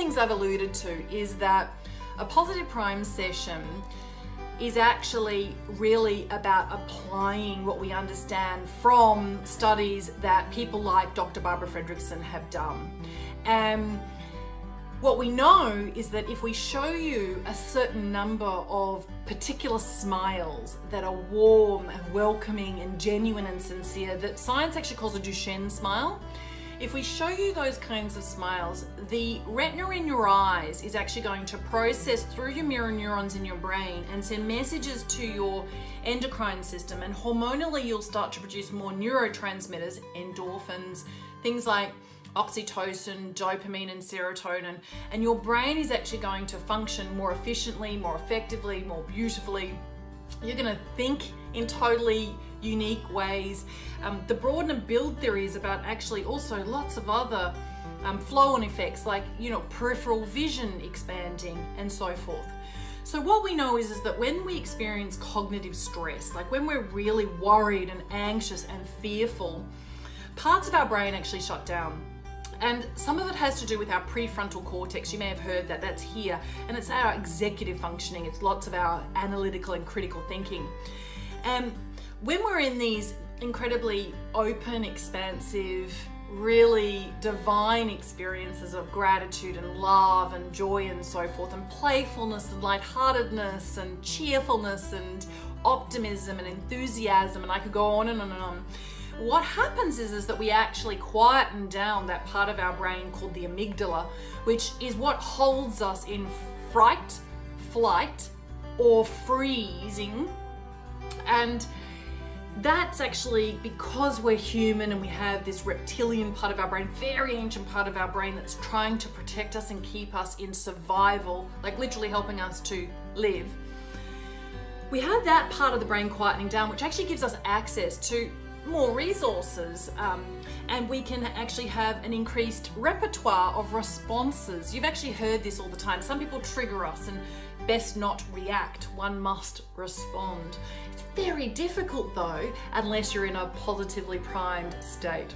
things I've alluded to is that a positive prime session is actually really about applying what we understand from studies that people like Dr. Barbara Fredrickson have done. And what we know is that if we show you a certain number of particular smiles that are warm and welcoming and genuine and sincere, that science actually calls a Duchenne smile, if we show you those kinds of smiles, the retina in your eyes is actually going to process through your mirror neurons in your brain and send messages to your endocrine system, and hormonally you'll start to produce more neurotransmitters, endorphins, things like oxytocin, dopamine and serotonin, and your brain is actually going to function more efficiently, more effectively, more beautifully. You're going to think in totally unique ways. The broaden and build theory is about actually also lots of other flow-on effects, like, peripheral vision expanding and so forth. So what we know is that when we experience cognitive stress, like when we're really worried and anxious and fearful, parts of our brain actually shut down. And some of it has to do with our prefrontal cortex. You may have heard that, that's here. And it's our executive functioning. It's lots of our analytical and critical thinking. And when we're in these incredibly open, expansive, really divine experiences of gratitude and love and joy and so forth, and playfulness and lightheartedness and cheerfulness and optimism and enthusiasm, and I could go on and on and on. What happens is that we actually quieten down that part of our brain called the amygdala, which is what holds us in fright, flight, or freezing. And that's actually because we're human and we have this reptilian part of our brain, very ancient part of our brain that's trying to protect us and keep us in survival, like literally helping us to live. We have that part of the brain quietening down, which actually gives us access to more resources, and we can actually have an increased repertoire of responses. You've actually heard this all the time. Some people trigger us and best not react, one must respond. It's very difficult though, unless you're in a positively primed state.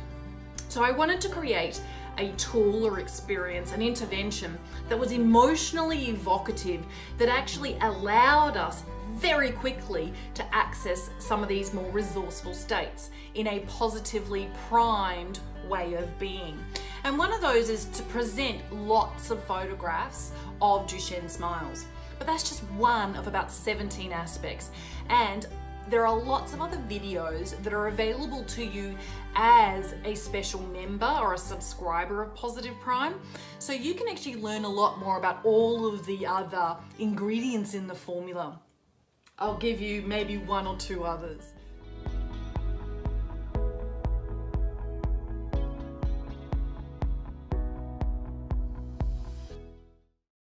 So I wanted to create a tool or experience, an intervention that was emotionally evocative, that actually allowed us very quickly to access some of these more resourceful states in a positively primed way of being. And one of those is to present lots of photographs of Duchenne smiles. But that's just one of about 17 aspects. And there are lots of other videos that are available to you as a special member or a subscriber of Positive Prime. So you can actually learn a lot more about all of the other ingredients in the formula. I'll give you maybe one or two others.